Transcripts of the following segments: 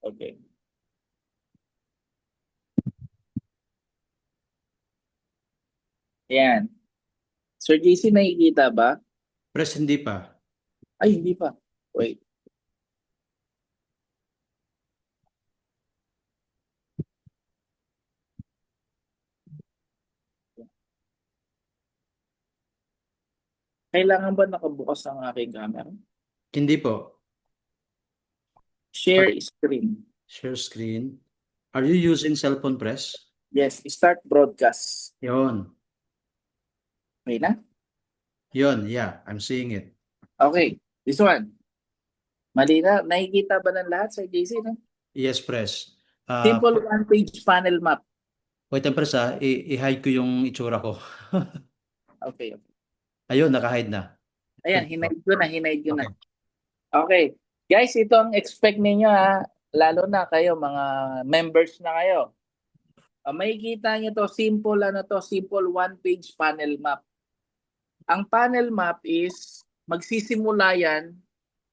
Okay. Ayan. Sir JC, nakikita ba? Press hindi pa. Ay, hindi pa. Wait. Kailangan ba nakabukas ang aking camera? Hindi po. Share screen. Share screen. Are you using cellphone press? Yes, start broadcast. Yon. Okay na? Yon, yeah, I'm seeing it. Okay. This one. Mali na. Nakikita ba ng lahat, Sir JC? No? Yes, press. Simple one-page panel map. Wait, press i-hide ko yung itsura ko. Okay. Ayun, naka-hide na. Ayan, hinide ko na, hinide ko na. Okay. Okay. Guys, ito ang expect ninyo ha. Lalo na kayo, mga members na kayo. Makikita nyo to, simple one-page panel map. Ang panel map is, magsisimula yan,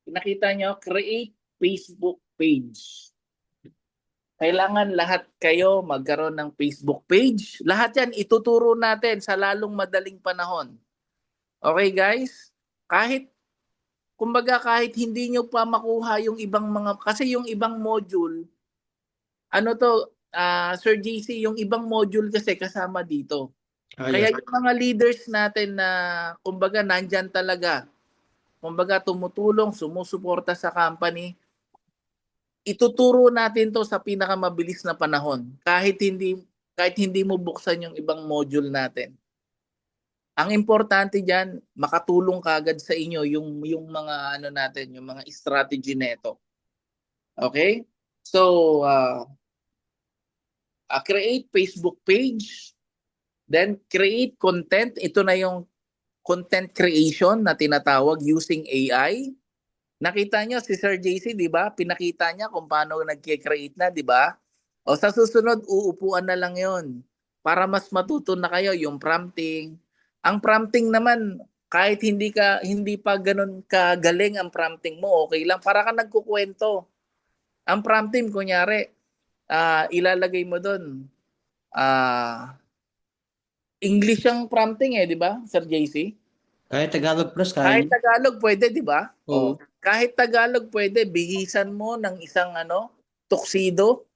nakita nyo, create Facebook page. Kailangan lahat kayo magkaroon ng Facebook page. Lahat yan ituturo natin sa lalong madaling panahon. Okay guys? Kahit hindi nyo pa makuha yung ibang mga, kasi yung ibang module, ano to, Sir JC, yung ibang module kasi kasama dito. Kaya Yes. yung mga leaders natin na, kumbaga, nandyan talaga, kumbaga, tumutulong, sumusuporta sa company, ituturo natin to sa pinakamabilis na panahon. Kahit hindi mo buksan yung ibang module natin. Ang importante diyan, makatulong kagad sa inyo yung mga ano natin, yung mga strategy neto. Okay? So, create Facebook page, then create content. Ito na yung content creation na tinatawag using AI. Nakita nyo si Sir JC, di ba? Pinakita niya kung paano nag-create na, di ba? O sa susunod, uupuan na lang yon para mas matuto na kayo yung prompting. Ang prompting naman, kahit hindi pa ganun kagaling ang prompting mo, okay lang. Para ka nagkukwento. Ang prompting, kunyari, ilalagay mo doon, English ang prompting di ba, Sir JC? Kahit Tagalog press, kaya Kahit niyo? Tagalog pwede, di ba? Oo. Kahit Tagalog pwede, bigisan mo ng isang tuxedo.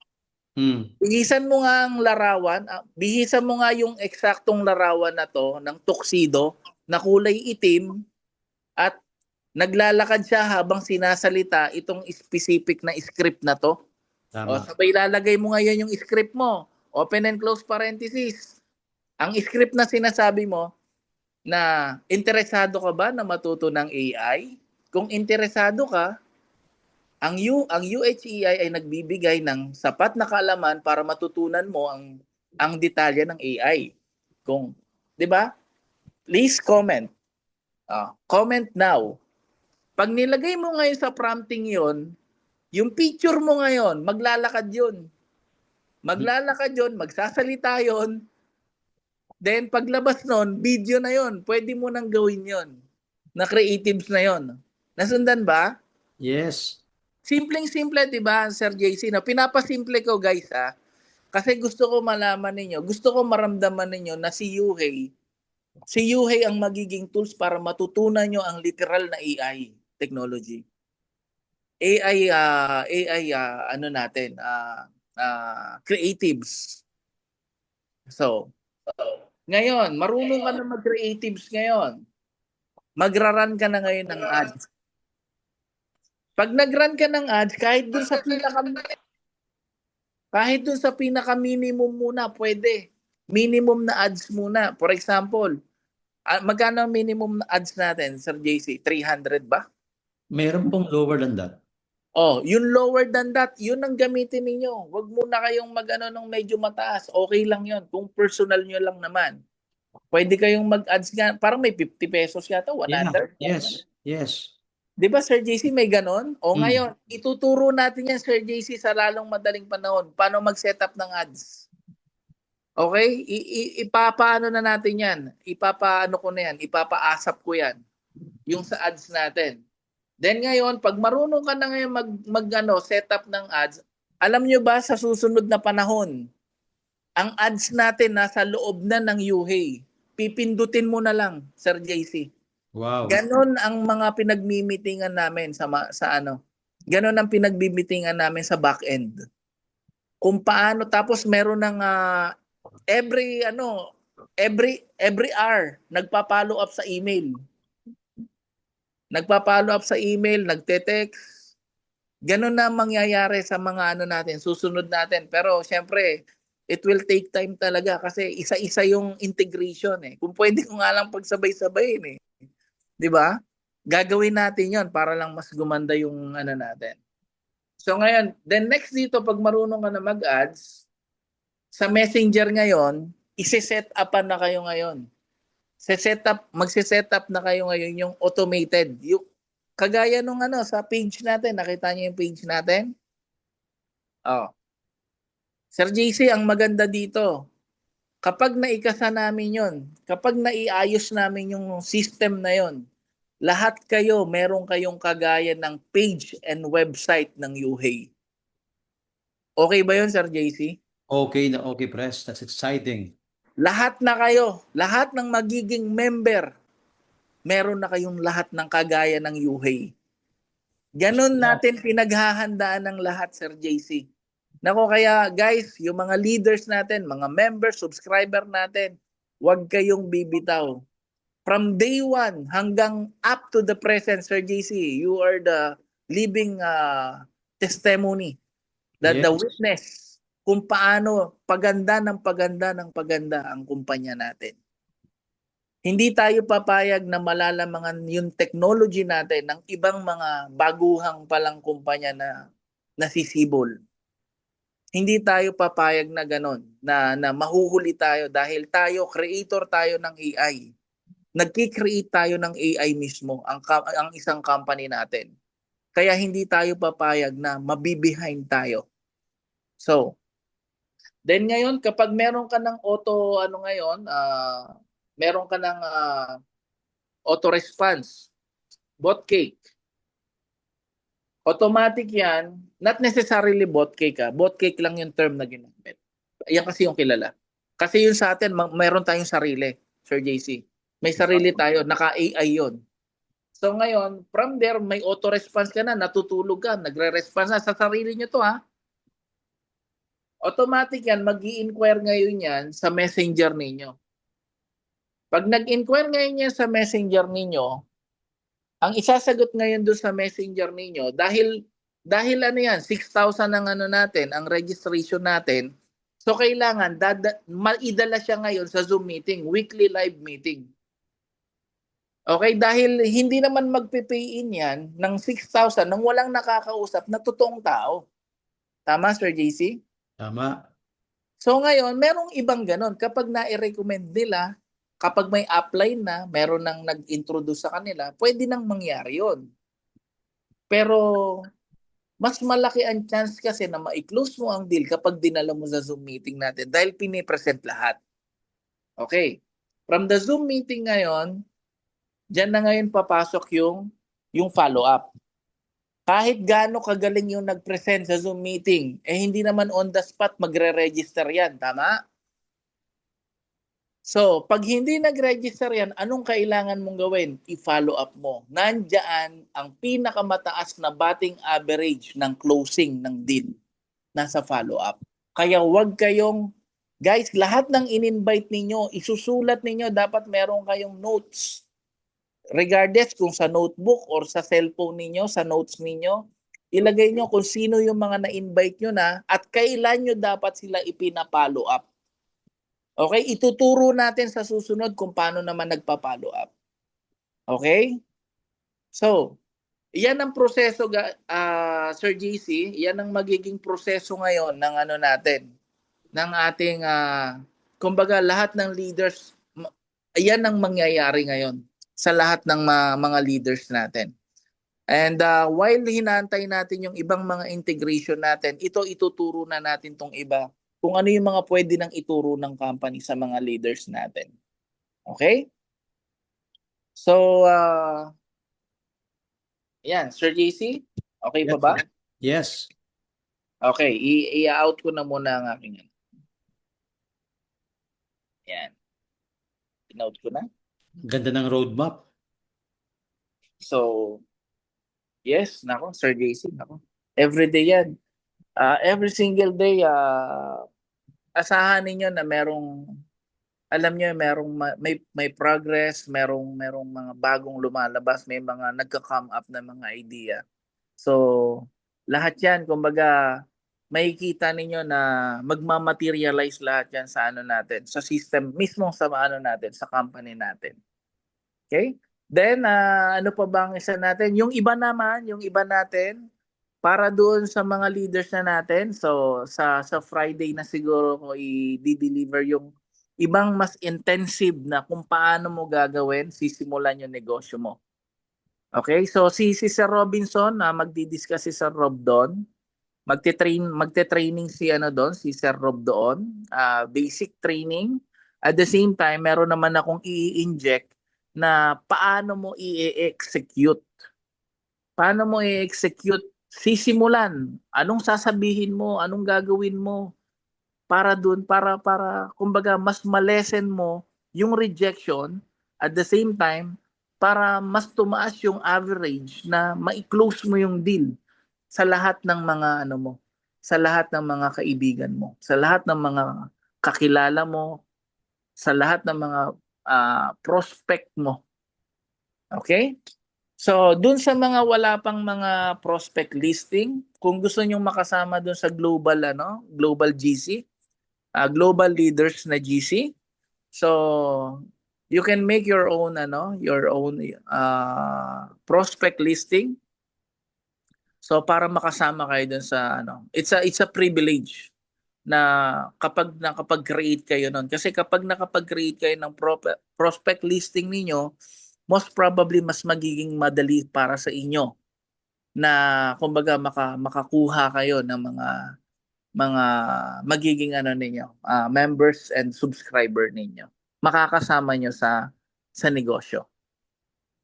Hmm. Bihisan mo nga ang larawan, bihisan mo nga yung eksaktong larawan na to ng tuxedo na kulay itim at naglalakad siya habang sinasalita itong specific na script na to. O Tama. sabay lalagay mo ngayon yung script mo. Open and close parenthesis. Ang script na sinasabi mo na interesado ka ba na matuto ng AI? Kung interesado ka, ang UHEI ay nagbibigay ng sapat na kaalaman para matutunan mo ang detalye ng AI. Kung, 'di ba? Please comment. Comment now. Pag nilagay mo ngayon sa prompting 'yon, yung picture mo ngayon, maglalakad 'yon. Maglalakad 'yon, magsasalita 'yon. Then paglabas nun, video na 'yon. Pwede mo nang gawin 'yon. Na creatives na 'yon. Nasundan ba? Yes. Simpleng-simple, 'di ba, Sir JC? Na pinapasimple ko, guys, kasi gusto ko malaman ninyo, gusto ko maramdaman ninyo na si Yuhei ang magiging tools para matutunan nyo ang literal na AI technology. AI ano natin, creatives. So, ngayon, marunong ka na mag-creatives ngayon. Magra-run ka na ngayon ng ads. Pag nag-run ka ng ads, kahit dun sa pinaka-minimum muna, pwede. Minimum na ads muna. For example, magkano ang minimum na ads natin, Sir JC? 300 ba? Meron pong lower than that. Yung lower than that, yun ang gamitin ninyo. Huwag muna kayong mag-ano nung medyo mataas. Okay lang yun. Kung personal nyo lang naman. Pwede kayong mag-ads nga. Parang may 50 pesos yata, Yeah. 100. Yes. Yes. Di ba, Sir JC, may ganon? Hmm. Ngayon, ituturo natin yan, Sir JC, sa lalong madaling panahon. Paano mag-setup ng ads? Okay? Ipapaano na natin yan. Ipapaano ko na yan. Ipapaasap ko yan. Yung sa ads natin. Then ngayon, pag marunong ka na ngayon setup ng ads, Alam nyo ba sa susunod na panahon, ang ads natin nasa loob na ng UHey. Pipindutin mo na lang, Sir JC. Wow. Ganon ang mga pinagmimitingan namin sa ano. Ganon ang pinagmimitingan namin sa back end. Kung paano, tapos meron ng every hour nagpa-follow up sa email. Nagpa-follow up sa email, nagte-text. Ganon na mangyayari sa mga ano natin, susunod natin. Pero syempre, it will take time talaga kasi isa-isa yung integration eh. Kung pwede ko nga lang pagsabay-sabayin eh. 'Di ba? Gagawin natin 'yon para lang mas gumanda yung ano natin. So ngayon, then next dito pag marunong ka na mag-ads, sa Messenger ngayon, ise-set upan na kayo ngayon. Magse-set up na kayo ngayon yung automated. Yung kagaya nung ano sa page natin, nakita niyo yung page natin? Oh. Sir JC, ang maganda dito, kapag naikasa namin yon, kapag naiayos namin yung system na yon, lahat kayo, meron kayong kagaya ng page and website ng UHey. Okay ba yun, Sir JC? Okay na okay, Pres. That's exciting. Lahat na kayo, lahat ng magiging member, meron na kayong lahat ng kagaya ng UHey. Ganon natin pinaghahandaan ng lahat, Sir JC. Nako, kaya guys, yung mga leaders natin, mga members, subscriber natin, huwag kayong bibitaw. From day one hanggang up to the present, Sir JC, you are the living testimony, the Yes. witness kung paano paganda ng paganda ang kumpanya natin. Hindi tayo papayag na malalamangan yung technology natin ng ibang mga baguhang palang kumpanya na nasisibol. Hindi tayo papayag na ganon, na mahuhuli tayo dahil tayo, creator tayo ng AI. Nagki-create tayo ng AI mismo, ang isang company natin. Kaya hindi tayo papayag na mabibehind tayo. So, then ngayon, kapag meron ka ng meron ka ng auto response, bot cake. Automatic yan, not necessarily bot cake bot cake lang yung term na ginamit. Yan kasi yung kilala. Kasi yun sa atin, meron tayong sarili, Sir JC. May sarili tayo, naka-AI yon. So ngayon, from there, may auto-response ka na, natutulog ka, nagre-response na sa sarili nyo to ha. Automatic yan, mag-i-inquire ngayon yan sa messenger ninyo. Pag nag-inquire ngayon yan sa messenger ninyo, ang isasagot ngayon doon sa messenger ninyo, dahil ano yan, 6,000 ang ano natin, ang registration natin, so kailangan, maidala siya ngayon sa Zoom meeting, weekly live meeting. Okay, dahil hindi naman magpe-pay in yan ng 6,000 nang walang nakakausap na totoong tao. Tama, Sir JC? Tama. So ngayon, merong ibang ganon. Kapag na-recommend nila, kapag may upline na, meron nang nag-introduce sa kanila, pwede nang mangyari yon. Pero mas malaki ang chance kasi na ma-close mo ang deal kapag dinala mo sa Zoom meeting natin dahil pinipresent lahat. Okay. From the Zoom meeting ngayon, diyan na ngayon papasok yung follow-up. Kahit gaano kagaling yung nag-present sa Zoom meeting, hindi naman on the spot magre-register yan. Tama? So, pag hindi nag-register yan, anong kailangan mong gawin? I-follow up mo. Nandiyan ang pinakamataas na batting average ng closing ng deal. Nasa follow-up. Kaya wag kayong, guys, lahat ng in-invite ninyo, isusulat ninyo, dapat meron kayong notes. Regardless kung sa notebook or sa cellphone ninyo, sa notes ninyo, ilagay nyo kung sino yung mga na-invite nyo na at kailan nyo dapat sila ipina-follow up. Okay? Ituturo natin sa susunod kung paano naman nagpa-follow up. Okay? So, yan ang proseso, Sir GC, yan ang magiging proseso ngayon ng ano natin, ng ating, kumbaga lahat ng leaders, yan ang mangyayari ngayon sa lahat ng mga leaders natin. And while hinantay natin yung ibang mga integration natin, ito ituturo na natin tong iba kung ano yung mga pwede nang ituro ng company sa mga leaders natin. Okay? So, yan, Sir JC, okay pa ba? Yes. Okay, i-out ko na muna ang aking ano. Yan, in-out ko na. Ganda ng roadmap. So, yes, nako, Sir JC, nako. Every day yan. Every single day, asahan ninyo na alam niyo, may progress, merong mga bagong lumalabas, may mga nagka-come up na mga idea. So, lahat yan, kumbaga, makikita ninyo na magmamaterialize lahat yan sa ano natin, sa system, mismo sa ano natin, sa company natin. Okay? Then, ano pa ba ang isa natin? Yung iba naman, yung iba natin, para doon sa mga leaders na natin, so sa Friday na siguro ko i-deliver yung ibang mas intensive na kung paano mo gagawin, sisimulan yung negosyo mo. Okay? So si Sir Robinson, magdi-discuss si Sir Rob doon. Magte-training si ano doon, si Sir Rob doon, basic training. At the same time, meron naman akong i-inject na paano mo i-execute. Paano mo i-execute? Sisimulan. Anong sasabihin mo? Anong gagawin mo? Para dun, para kumbaga mas malesen mo yung rejection at the same time para mas tumaas yung average na ma-close mo yung deal sa lahat ng mga ano mo, sa lahat ng mga kaibigan mo, sa lahat ng mga kakilala mo, sa lahat ng mga prospect mo. Okay? So, dun sa mga wala pang mga prospect listing, kung gusto niyo makasama dun sa global GC, global leaders na GC, so you can make your own prospect listing. So para makasama kayo dun sa it's a privilege na kapag nakapag-create kayo nun. Kasi kapag nakapag-create kayo ng prospect listing ninyo, most probably mas magiging madali para sa inyo na kumbaga makakuha kayo ng mga magiging ninyo, members and subscriber ninyo. Makakasama nyo sa negosyo.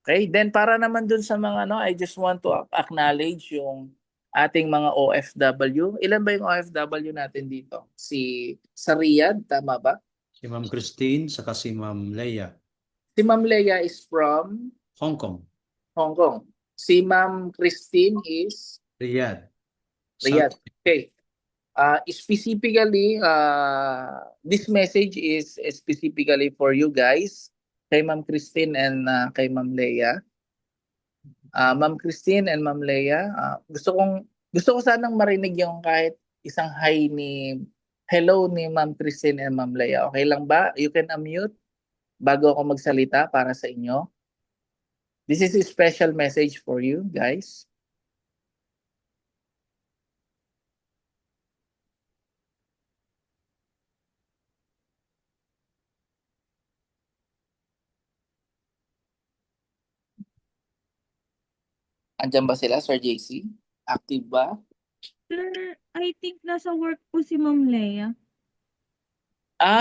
Okay? Then para naman dun sa mga I just want to acknowledge yung ating mga OFW. Ilan ba yung OFW natin dito? Sa Riyadh, tama ba? Si Ma'am Christine, saka si Ma'am Leia. Si Ma'am Leia is from Hong Kong. Hong Kong. Si Ma'am Christine is Riyadh. Riyadh. Okay. Specifically, this message is specifically for you guys, kay Ma'am Christine and kay Ma'am Leia. Ma'am Christine and Ma'am Leia, gusto ko sanang marinig yung kahit isang hello ni Ma'am Christine and Ma'am Leia. Okay lang ba? You can unmute bago ako magsalita para sa inyo. This is a special message for you guys. Andiyan ba sila, Sir JC? Active ba? Sir, I think nasa work po si Ma'am Leia.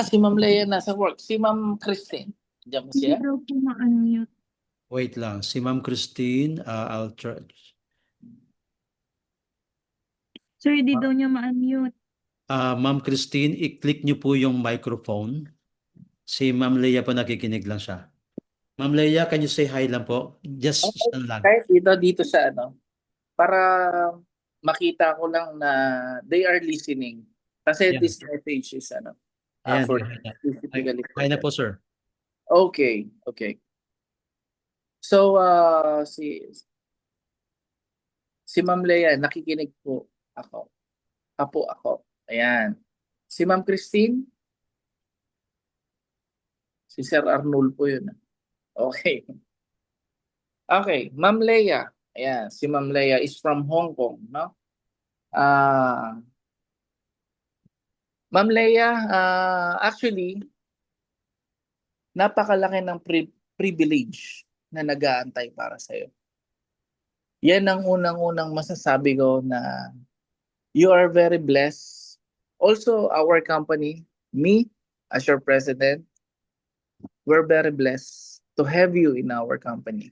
Si Ma'am Leia nasa work. Si Ma'am Christine, andiyan ba Hindi siya? daw po ma-unmute. Wait lang. Si Ma'am Christine, I'll try. Sir, di daw niya ma-unmute. Ma'am Christine, i-click niyo po yung microphone. Si Ma'am Leia po nakikinig lang siya. Ma'am Leia, can you say hi lang po? Just lang. Kahit dito sa para makita ko lang na they are listening. Kasi Yeah. this message is Ayan, for specifically. for Hi na them. po, sir. Okay. So, si Ma'am Leia, nakikinig po ako. Ako. Ayan. Si Ma'am Christine, si Sir Arnold po yun. Okay. Okay, Ma'am Leia. Ayan, si Ma'am Leia is from Hong Kong, no? Ma'am Leia, actually, napakalaki ng privilege na nag-aantay para sa'yo. Yan ang unang-unang masasabi ko na you are very blessed. Also, our company, me as your president, we're very blessed to have you in our company.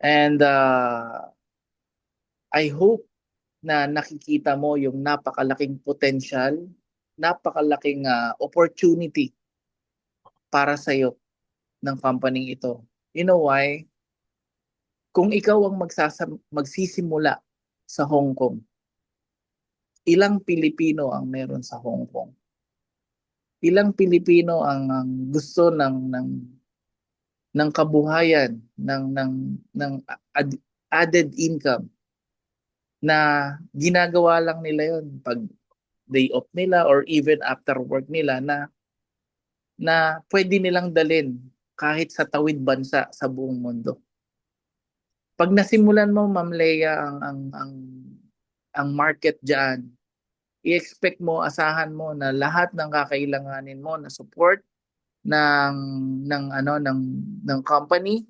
And I hope na nakikita mo yung napakalaking potential, napakalaking opportunity para sa iyo ng company ito. You know why? Kung ikaw ang magsisimula sa Hong Kong, ilang Pilipino ang meron sa Hong Kong? Ilang Pilipino ang gusto ng kabuhayan, ng added income na ginagawa lang nila yon pag day off nila or even after work nila na pwede nilang dalin kahit sa tawid bansa sa buong mundo. Pag nasimulan mo, Ma'am Leia, ang market diyan, i-expect mo, asahan mo na lahat ng kakailanganin mo na support ng company,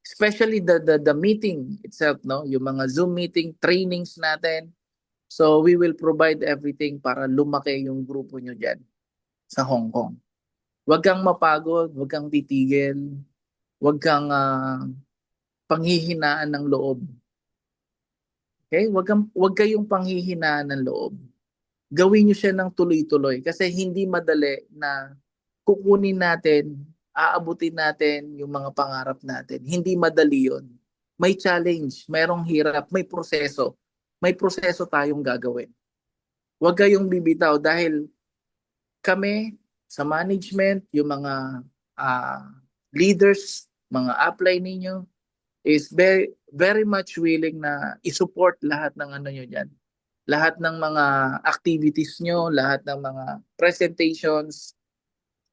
especially the meeting itself, no, yung mga Zoom meeting, trainings natin. So we will provide everything para lumaki yung grupo nyo diyan sa Hong Kong. Huwag kang mapagod, huwag kang titigil, huwag kang panghihinaan ng loob. Okay? Huwag kayong panghihinaan ng loob. Gawin niyo siya ng tuloy-tuloy kasi hindi madali na kukunin natin, aabutin natin yung mga pangarap natin. Hindi madali 'yon. May challenge, mayroong hirap, may proseso. May proseso tayong gagawin. Huwag kayong bibitaw dahil kami sa management, yung mga leaders, mga upline ninyo is very very much willing na i-support lahat ng ano nyo diyan. Lahat ng mga activities nyo, lahat ng mga presentations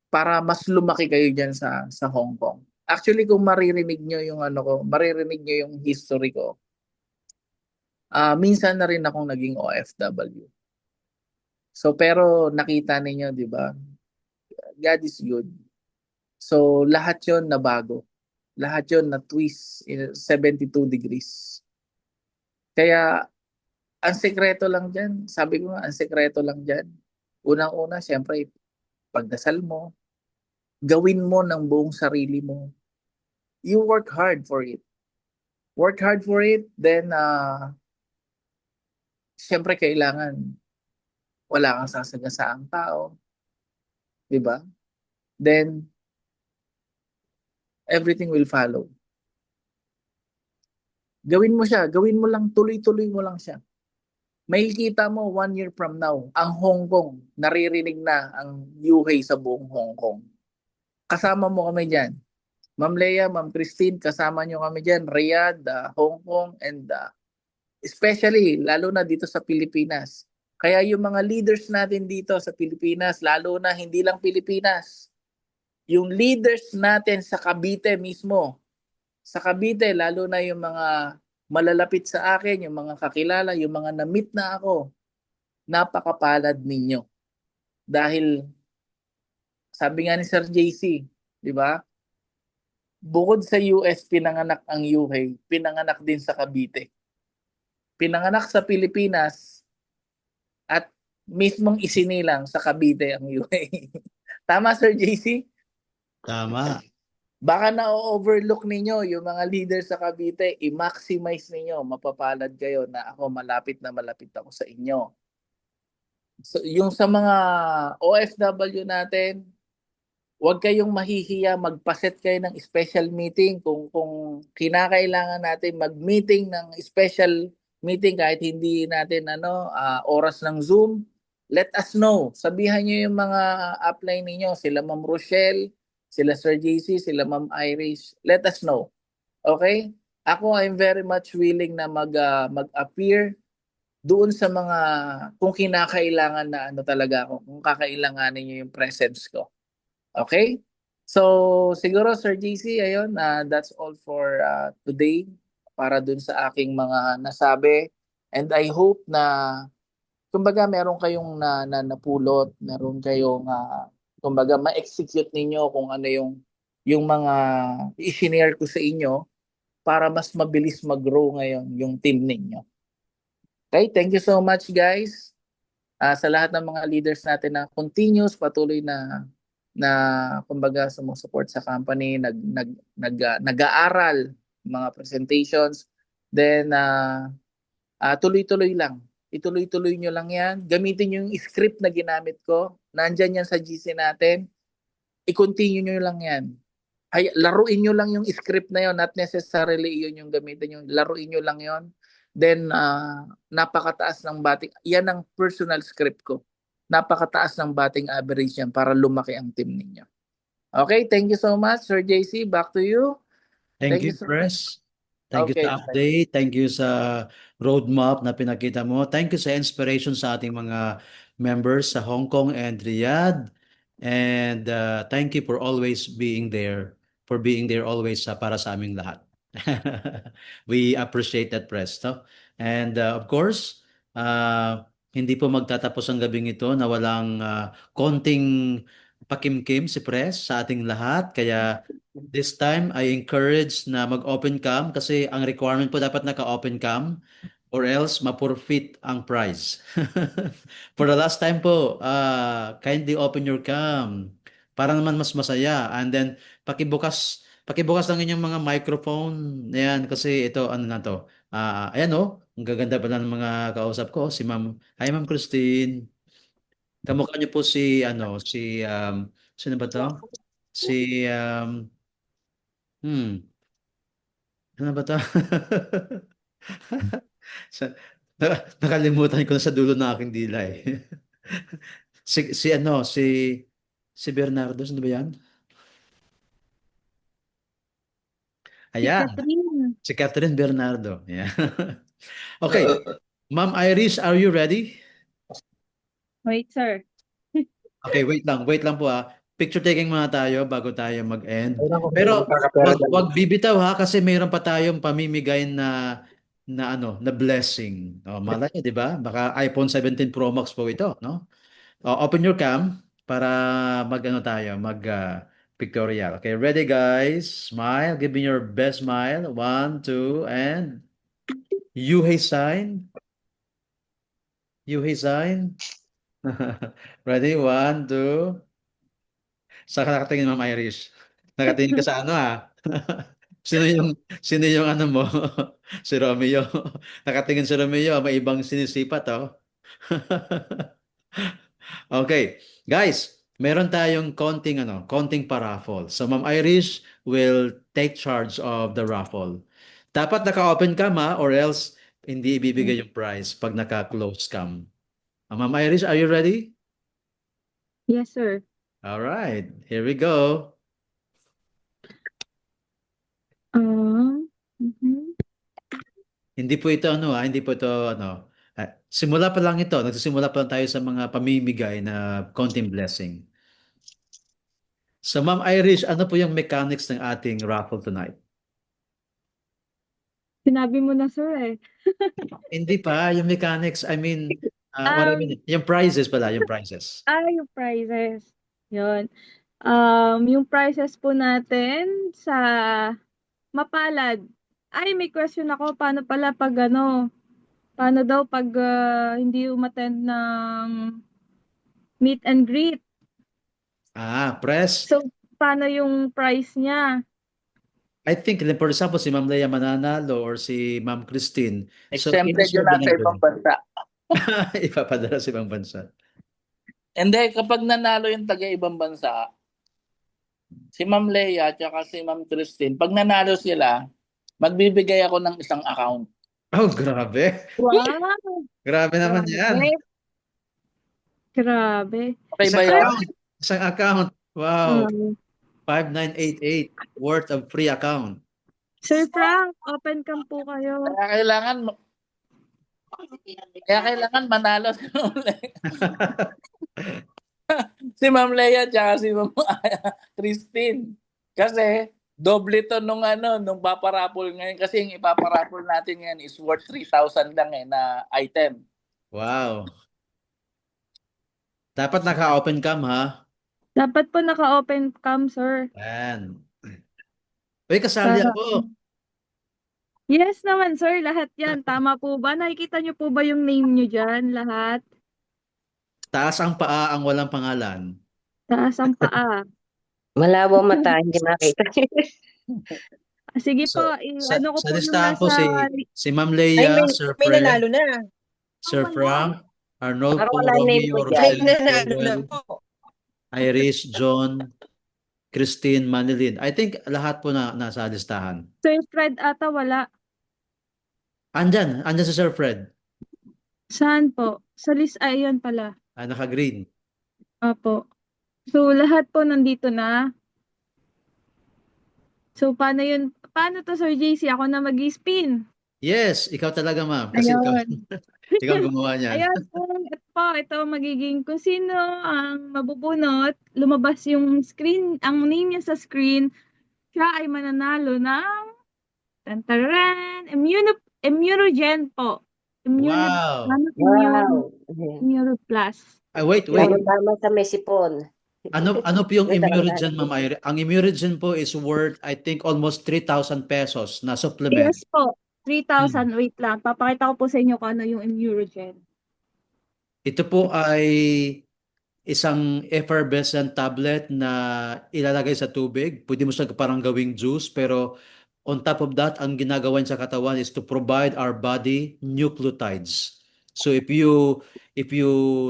para mas lumaki kayo diyan sa Hong Kong. Actually, kung maririnig nyo yung maririnig nyo yung history ko. Minsan na rin akong naging OFW. So pero nakita ninyo, 'di ba? God is good. So lahat 'yon nabago. Lahat 'yon na twist in 72 degrees. Kaya ang sekreto lang diyan, sabi ko nga, ang sekreto lang diyan. Unang-una, siyempre, pagdasal mo, gawin mo ng buong sarili mo. You work hard for it. Work hard for it, then siyempre kailangan wala kang sasagasaang tao, 'di ba? Then everything will follow. Gawin mo siya, gawin mo lang, tuloy-tuloy mo lang siya. May kita mo 1 year from now, ang Hong Kong, naririnig na ang UHEI sa buong Hong Kong. Kasama mo kami dyan. Ma'am Leia, Ma'am Christine, kasama nyo kami dyan. Riyadh, Hong Kong, and especially, lalo na dito sa Pilipinas. Kaya yung mga leaders natin dito sa Pilipinas, lalo na hindi lang Pilipinas, yung leaders natin sa Cavite mismo, sa Cavite, lalo na yung mga malalapit sa akin, yung mga kakilala, yung mga na-meet na ako, napakapalad ninyo. Dahil, sabi nga ni Sir JC, di ba? Bukod sa US, pinanganak ang UHEI, pinanganak din sa Cavite. Pinanganak sa Pilipinas at mismong isinilang sa Cavite ang UHEI. Tama, Sir JC? Tama. Baka na-overlook ninyo yung mga leaders sa Cavite, i-maximize ninyo, mapapalad kayo na ako malapit ako sa inyo. So, yung sa mga OFW natin, huwag kayong mahihiya, magpaset kayo ng special meeting kung kinakailangan natin mag-meeting ng special meeting kahit hindi natin oras ng Zoom, let us know. Sabihan niyo yung mga upline ninyo, sila Ma'am Rochelle, sila Sir JC, sila Ma'am Irish, let us know. Okay? Ako, I'm very much willing na mag-appear doon sa mga, kung kinakailangan na talaga ako, kung kakailanganin niyo yung presence ko. Okay? So, siguro Sir JC, ayun, that's all for today para dun sa aking mga nasabi. And I hope na, kumbaga, meron kayong napulot, meron kayong kumbaga ma-execute ninyo kung ano yung mga i-share ko sa inyo para mas mabilis mag-grow ngayon yung team ninyo. Okay, thank you so much guys. Sa lahat ng mga leaders natin na continuous, patuloy na kumbaga sumusupport sa company, nag-aaral mga presentations. Then tuloy-tuloy lang. Ituloy-tuloy nyo lang yan. Gamitin nyo yung script na ginamit ko. Nandyan yan sa GC natin. I-continue nyo lang yan. Ay, laruin nyo lang yung script na yon, not necessarily yun yung gamitin nyo. Laruin nyo lang yon. Then, napakataas ng batting. Yan ang personal script ko. Napakataas ng batting average yan para lumaki ang team ninyo. Okay, thank you so much, Sir JC. Back to you. Thank you, so much. Pres. Thank you Okay. sa update. Thank you sa roadmap na pinakita mo. Thank you sa inspiration sa ating mga members sa Hong Kong and Riyadh. And thank you for always being there, always para sa aming lahat. We appreciate that, Pres. No? And of course, hindi po magtatapos ang gabing ito na walang konting pakimkim si Pres sa ating lahat. Kaya this time, I encourage na mag-open cam kasi ang requirement po dapat naka-open cam or else ma-forfeit ang prize. For the last time po, kindly open your cam para naman mas masaya. And then, pakibukas lang inyong mga microphone. Ayan, kasi ito, ano na to. Ayan ang gaganda pala ng mga kausap ko. Si Ma'am, hi Ma'am Christine. Kamukha niyo po sino ba to? Si, ano ba to? Nakalimutan ko na sa dulo ng aking dila eh. Si Bernardo, sino ba yan? Si Ayan, Catherine. si Catherine Bernardo. Ayan. Okay, Ma'am Iris, are you ready? Wait, sir. Okay, wait lang po Picture taking muna tayo bago tayo mag-end. Pero wag bibitaw kasi mayroon pa tayong pamimigay na blessing. Malay niyo, 'di ba? Baka iPhone 17 Pro Max po ito, no? Open your cam para mag pictorial. Okay, ready guys? Smile, give me your best smile. 1, 2, and Yuhei sign. Yuhei sign. Ready? 1, 2. Saan ka nakatingin, Ma'am Irish? Nakatingin ka sa ano Sino yung ano mo? Si Romeo. Nakatingin si Romeo, may ibang sinisipat Okay, guys, meron tayong konting paraffle. So Ma'am Irish will take charge of the raffle. Dapat naka-open cam or else hindi ibibigay yung prize pag naka-close cam. Ma'am Irish, are you ready? Yes, sir. All right, here we go. Mhm. Hindi po ito simula pa lang ito. Nagsisimula pa lang tayo sa mga pamimigay na konting blessing. So Ma'am Irish, ano po yung mechanics ng ating raffle tonight? Sinabi mo na, sir eh. Hindi pa, yung mechanics, I mean, what I mean, yung prizes pala, yung prizes. Yung prizes. Yun. Yung prizes po natin sa mapalad. May question ako. Paano pala pag paano daw pag hindi umattend ng meet and greet? Press. So, paano yung price niya? I think, for example, si Ma'am Leia mananalo or si Ma'am Christine. Exempted yun nasa ibang bansa. Ipapadala sa ibang bansa. Hindi, kapag nanalo yung taga-ibang bansa, si Ma'am Leia at si Ma'am Christine, pag nanalo sila, magbibigay ako ng isang account. Oh, grabe. Wow! Grabe naman yan. Grabe. Okay ba yun? Isang account. Wow. 5988 worth of free account. Sir Frank, open cam po kayo. Kaya kailangan manalo si Ma'am Leia. Si Ma'am Leia at si Ma'am Christine. Kasi doble to nung paparapol ngayon. Kasi yung ipaparapol natin ngayon is worth 3,000 lang na item. Wow. Dapat naka-open cam Dapat po naka-open cam, sir. Yan. Uy, kasali ako. Yes naman, sir. Lahat yan. Tama po ba? Nakikita niyo po ba yung name niyo dyan? Lahat? Taas ang paa ang walang pangalan. Taas ang paa. Malabo mata, hindi makita. Sige po, So, ano ko sa po yung listahan po nasa... si Ma'am Ay, Leia, Sir may Fred, nanalo na. Sir Frank, Parang Arnolfo, wala name ko Romeo, dyan. May Rosel, nanalo na Joel, po. Iris, John, Christine, Manilyn. I think lahat po na nasa listahan. Sir Fred ata wala. Andyan si Sir Fred. Saan po? Sa list, ayun pala. Naka-green. Opo. So, lahat po nandito na. So, paano yun? Paano to, Sir JC? Ako na mag-spin. Yes, ikaw talaga, ma'am. Kasi ikaw, Ayun. ikaw ang gumawa niyan. Ayun po, ito magiging kung sino ang mabubunot, lumabas yung screen, ang name niya sa screen, siya ay mananalo ng tantaran, Immunogen po. Wow. Wow. Immune Plus. Wait. Tama sa Mesipon. Ano po yung May Immurogen, tarantado. Ma'am Iris? Ang Immurogen po is worth, I think, almost 3,000 pesos na supplement. Yes po, 3,000. Wait lang, papakita ko po sa inyo kung ano yung Immunogen. Ito po ay isang effervescent tablet na ilalagay sa tubig. Pwede mo siya parang gawing juice, pero on top of that, ang ginagawa niya sa katawan is to provide our body nucleotides. So if you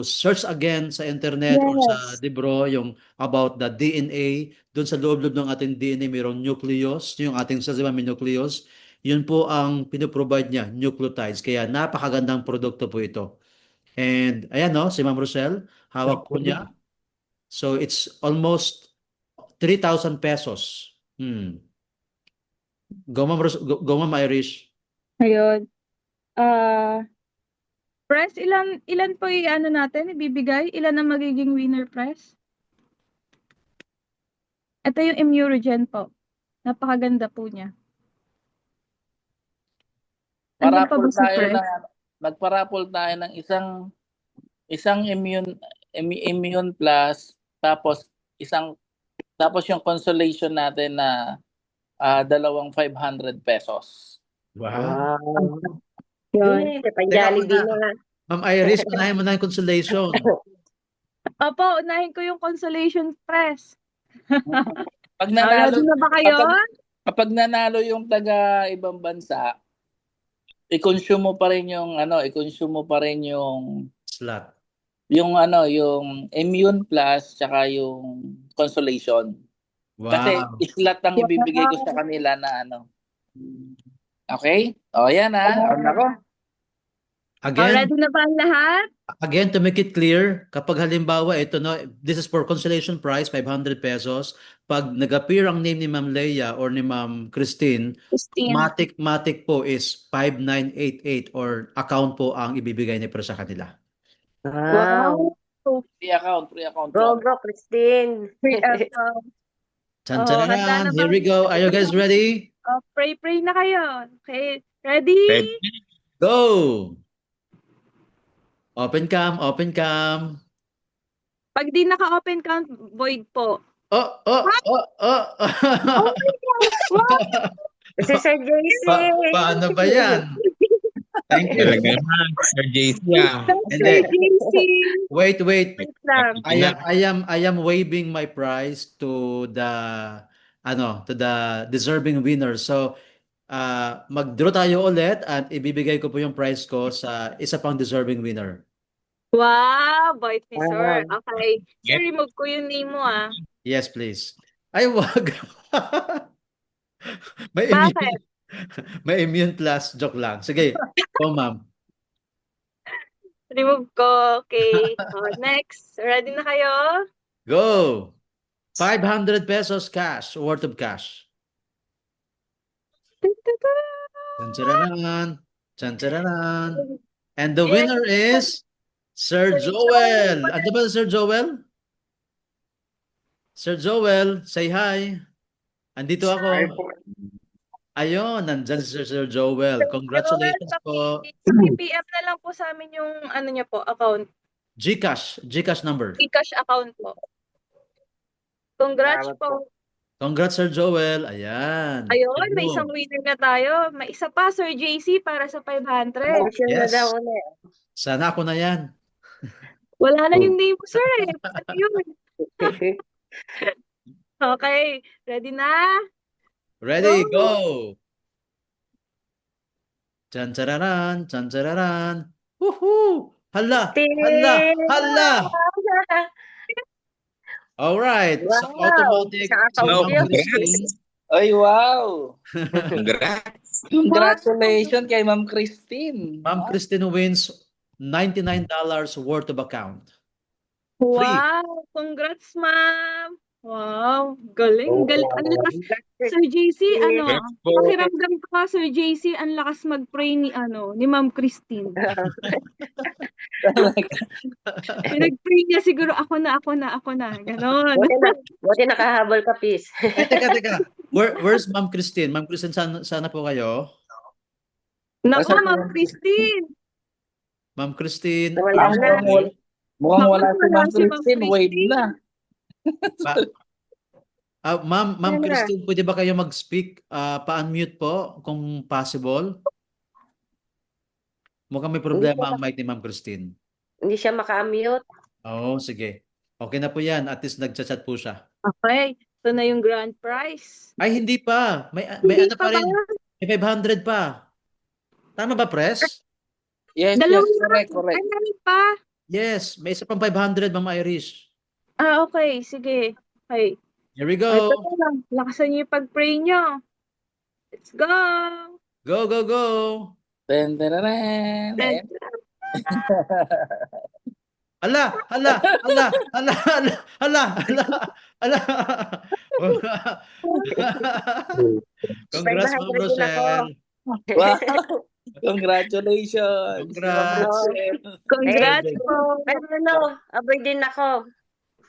search again sa internet or sa Yes. libro yung about the DNA, doon sa loob-loob ng ating DNA mayroong nucleus, yung ating cells, di ba, may nucleus. Yun po ang pinoprovide niya, nucleotides. Kaya napakagandang produkto po ito. And ayan no, si Ma'am Rosel, hawak po niya. So it's almost 3,000 pesos. Go Ma'am go Ma'am Irish. Ayun. Press, ilan po ano natin ibibigay? Ilan ang magiging winner press? Ito yung Immunogen po. Napakaganda po niya. Andyan pa ba Parapol si tayo press? magparapol tayo ng isang immune plus tapos yung consolation natin na dalawang 500 pesos. Wow. Yun. Jollibee na. Ma'am Iris, unahin mo na yung consolation. Opo, unahin ko yung consolation press. Pag nanalo, Ready na ba kayo? kapag nanalo yung taga ibang bansa, i-consume mo pa rin yung Slot. yung immune plus tsaka yung consolation. Kasi Wow. islat ang ibibigay ko sa kanila na Okay? O yan Nako. Ready na ba ang lahat? Again, to make it clear, kapag halimbawa ito no, this is for consolation price, 500 pesos. Pag nag-appear ang name ni Ma'am Leia or ni Ma'am Christine, matic po is 5988 or account po ang ibibigay ni Pro sa kanila. Wow. Free account. Go, Christine. Free account. Chan-chanan. handa na Here ba? we go. Are you guys ready? Pray na kayo. Okay, ready? Go! Open cam. Pag di naka-open count, void po. Oh. Si Sir JC. Paano ba yan? Thank you. Talaga naman, Sir JC. Hindi. Sir JC. Wait. Wait lang. I am waiving my prize to the deserving winner. So mag-draw tayo ulit at ibibigay ko po yung prize ko sa isa pang deserving winner. Wow, void ni Sir. Wow. Okay. Sir, remove ko yung name mo Yes, please. Ay, wag. May Bakit? immune, may immune plus. Joke lang. Sige. Go, ma'am. Remove ko. Okay. Next. Ready na kayo? Go. 500 pesos cash. Worth of cash. Chan-charanan. And the winner is Sir Joel. Ano ba Sir Joel? Sir Joel, say hi. Andito ako. Ayun, nandyan si Sir Joel. Congratulations po. PM na lang po sa amin yung niya po, account. GCash number. GCash account po. Congrats po. Congrats, Sir Joel. Ayan. Ayun, may isang winner na tayo. May isa pa, Sir JC, para sa 500. Yes. Sana ako na yan. Wala na yung name mo, sir. Paano yun? Okay, ready na? Ready, Go! go! Chan chararan, chan chararan. Woohoo! Hala, hala, Christine! hala! All right, so Wow! automatic Isang si account No, Ma'am yun. Christine. congrats. Ay, wow! Congrats. Congratulations kay Ma'am Christine. Ma'am Wow. Christine wins $99 worth of account. Free. Wow! Congrats, ma'am! Wow! Galing, galing. Ang lakas. Congrats, Sir JC, Christine. Congrats po. pakiramdam ko Sir JC, ang lakas mag-pray ni Ma'am Christine. Pinag-pray niya siguro, ako na, ganon. Buti nakahabol ka, Pis. Eh, teka. Where's Ma'am Christine? Ma'am Christine, sana po kayo? Naku, Basta- Ma'am Christine! Ma'am Christine, Wala nasa na. po kayo? Mukhang Naku, wala si wala Ma'am si Ma'am Christine. Wave Christine. na. Ma'am Wala. Christine, pwede ba kayo mag-speak? Pa-unmute po kung possible. Mukhang may problema ang mic ni Ma'am Christine. Hindi siya maka-mute. Oo, sige. Okay na po yan. At least nagchat-chat po siya. Okay, ito na yung grand prize. Ay, hindi pa. May Hindi ano pa pa rin. ba? May 500 pa. Tama ba, Pres? Yes, Dalawa yes. na. Correct. Ay, meron pa. Yes. May isa pang 500, Ma'am Irish. Okay, sige. Okay. Here we Ito go. na lang. Lakasan niyo yung pag-pray niyo. Let's go! Go, go, go. Ten, ten, ten, ten. Ala. Congrats, Ma'am 500 din ako. Rochelle. Wow! Congratulations! Congrats. Congrats Hey. po. Abay din ako.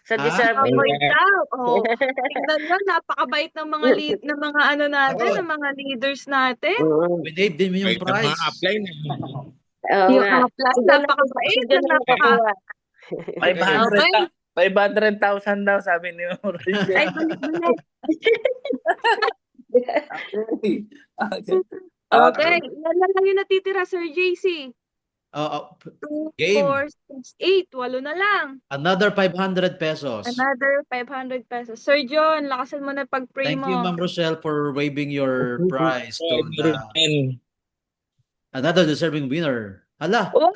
Sa Ah? deserving. Aboy daw. Oh. Tingnan mo, napakabait ng mga ng mga ano natin, Oo. ng mga leaders natin. Winave din mo yung Wait, mga prize. apply na. Oo Yung nga. apply, Sige na, napakabait. sige na nakakuha. 500,000 daw sabi ni Ma'am Ay, Rochelle. balik-balik. Okay. Okay, yan na lang yung natitira, Sir JC. Oh, 2, Game. 4, 6, 8. 8 na lang. another 500 pesos. Another 500 pesos. Sir John, lakasan mo na pag-pray Thank mo. you, Ma'am Rochelle, for waiving your prize to another deserving winner. Hala. Oh.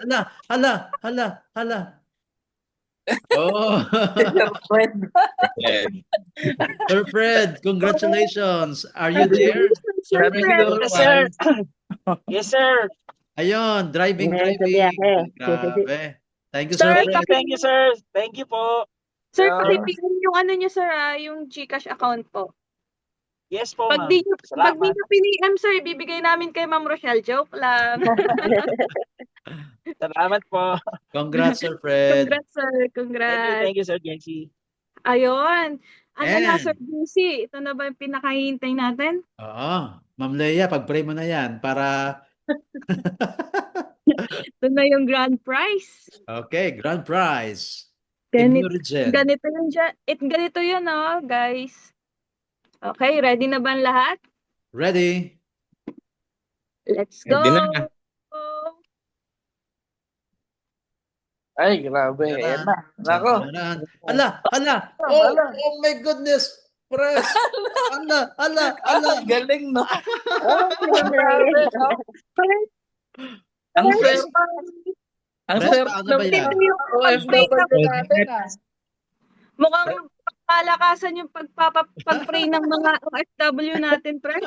Oh, Sir Fred, congratulations. Are you there? Sir Sabi Fred. ko, Yes, sir. Yes, sir. Ayun, driving. Yes, biyahe. Grabe. Thank you, Sir, Sir Fred. Thank you, sir. Thank you po. Sir, Ah. pakipigyan yung ano niyo, sir, yung GCash account po. Yes po, Pag ma'am. di niyo Salamat. piniem, sir, ibibigay namin kay Ma'am Rochelle. Joke lang. Salamat po. Congrats, Sir Fred. Congrats, sir. Congrats. Thank you, sir JC. Ayun. Ano na, And- Sir BC? Ito na ba yung pinakahihintay natin? Oo. Ma'am Leia, pag-pray mo na yan para... Ito na yung grand prize. Okay, grand prize. Ganito, Imurigen. ganito yun dyan. Ganito yun, oh, guys. Okay, ready na ba ang lahat? Ready? Let's go. Ready na. Ay, grabe. Ayan na. Nako. Ala. Oh my goodness. Press. Ala. Galing, no? Oh, Grabe, no? Ang Press. swerte. Ang Press, swerte paano ba yan? ng OFW natin, ah. Mukhang palakasan yung pag-pray ng mga OFW natin, pre.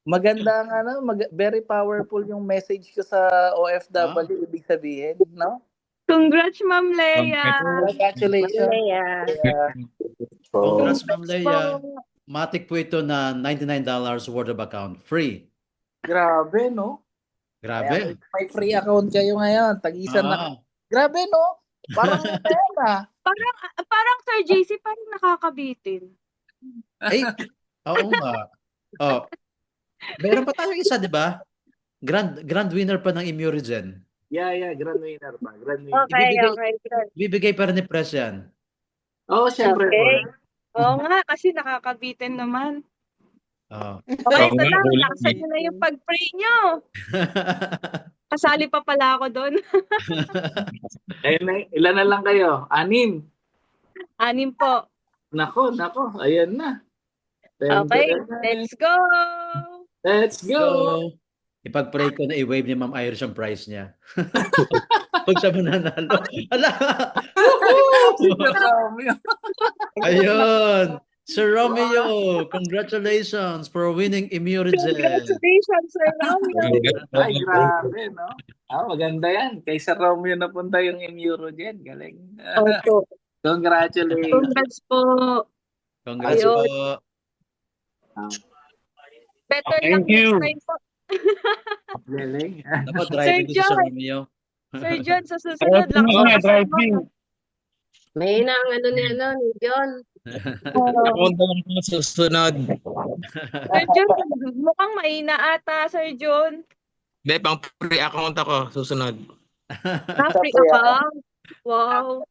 Maganda ang ano, very powerful yung message ko sa OFW, ibig sabihin, no? Congrats, Ma'am Leia. Congratulations. yeah. Congrats, Ma'am Leia. Matik po ito na $99 worth of account. Free. Grabe, no? Grabe. Kaya may free account kayo ngayon. Tag-isa na. Ah, Grabe, no? Parang pera. Parang Sir JC, parang nakakabitin. ay, oo nga. Oh. Meron pa tayong isa, di ba? Grand winner pa ng Imurigen. Yeah, grand winner pa. Grand winner. Okay, Ibibigay- okay. Bibigay pa rin ni Press yan. Oo, syempre. Okay. Oo nga, kasi nakakabitin naman. Oh. Okay, ito nga, na. ulit Lakasan nyo na yung pag-pray nyo. Kasali pa pala ako doon. Ilan na lang kayo? 6. 6 po. Nako. Ayan na. Okay, let's go! Let's go! So, ipag-pray ko na i-waive ni Ma'am Irish ang price niya. Pag siya mananalo. Ala! Si Romeo. Ayun! Sir Romeo, congratulations for winning Imurigen. Congratulations, Sir Romeo! Ay, grabe, no? Maganda yan. Kay Sir Romeo napunta yung Imuro dyan. Galing. Opo. Congratulations. Congrats po. Congrats Ayun. po. Better Thank luck you. next time po. Galing. Ako, driving ko si Sir John. Romeo. Sir John, sa susunod lang Oo po. nga, driving. May na ang ni John. Ako daw ang susunod. Sir John, mukhang mahina ata, Sir John. Hindi, pang free account ako, susunod. Free account. Wow.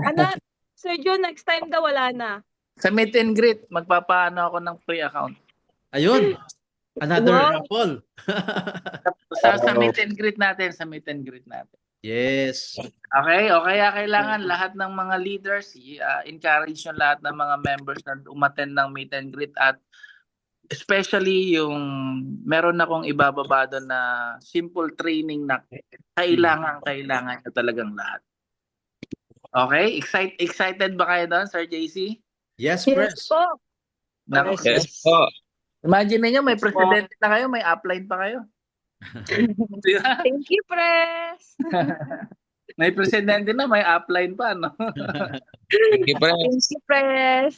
Ano, Sir John, next time daw wala na. Sa meet and greet, magpapaano ako ng free account. Ayun! Another Wow. raffle. Sa meet and greet natin, Yes. Okay, o kaya kailangan lahat ng mga leaders, encourage yung lahat ng mga members na umattend ng meet and greet at especially yung meron akong ibababa doon na simple training na kailangan nyo talagang lahat. Okay? Excited ba kayo doon, Sir JC? Yes, Yes press. po. Nako. Yes po. Imagine niyo may presidente na kayo, may upline pa kayo. Di ba? Thank you, Press. May presidente na, may upline pa, no? Thank you, Press. Thank you, Press.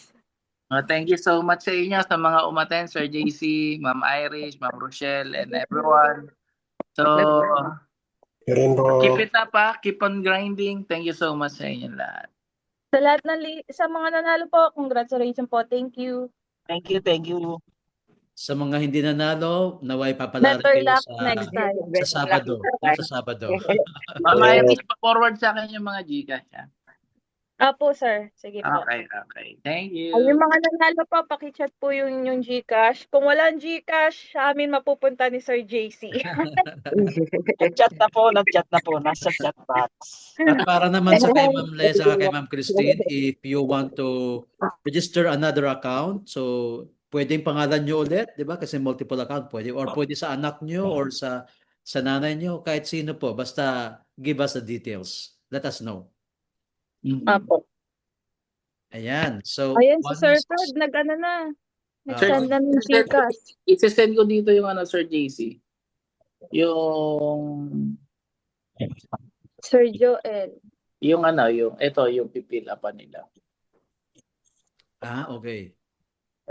Thank you so much sa inyo, sa mga umattend, Sir JC, Ma'am Irish, Ma'am Rochelle, and everyone. So, keep it up, keep on grinding. Thank you so much sa inyo lahat. Sa lahat sa mga nanalo po, congratulations po. Thank you. Thank you, thank you. Sa mga hindi nanalo, naway papalari Better kayo luck sa next time. Sabado. Sa Sabado. Ma'am Irish, pa-forward sa akin yung mga Gcash. Apo, sir. Sige po. Okay. Thank you. Ay, yung mga nanalo po, pakichat po yung Gcash. Kung walang Gcash, sa amin mapupunta ni Sir JC. Nag-chat na po. Nasa chat box. At para naman sa kay Ma'am Les at kay Ma'am Christine, if you want to register another account, so pwedeng pangalan nyo ulit, di ba? Kasi multiple account pwede. Or pwede sa anak nyo or sa nanay nyo, kahit sino po. Basta give us the details. Let us know. Apo. Ayan. So, Ayan, si once- Sir Fred, nag-ano na. Nag-send na ng Sir, Gcash. i-send ko dito yung Sir JC. Yung Sir Joel. yung yung pipil upan nila. Okay.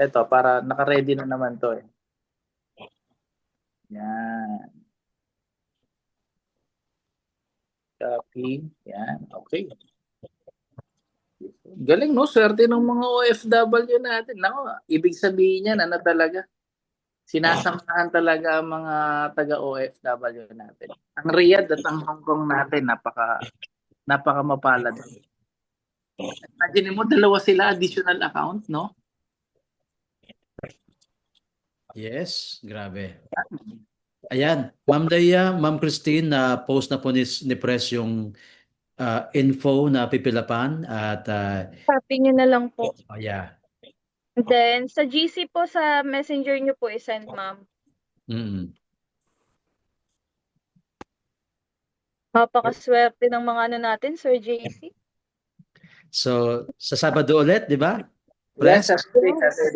Ito, para naka-ready na naman to eh. Yan. Copy. Yan. Okay. Galing, no? Swerte ng mga OFW natin. Nako, ibig sabihin yan, talaga? Sinasamahan talaga ang mga taga-OFW natin. Ang Riyadh at ang Hong Kong natin, napaka mapalad. Imagine mo, dalawa sila additional account, no? Yes, grabe. Ayan, Ma'am Daya, Ma'am Christine, na post na po ni Press yung info na pipilapan at Copy nyo na lang po. yeah. Then, sa GC po, sa messenger nyo po i-send, ma'am. Mapakaswerte ng mga natin, Sir JC. So, sa Sabado ulit, di ba? Yes, Press? that's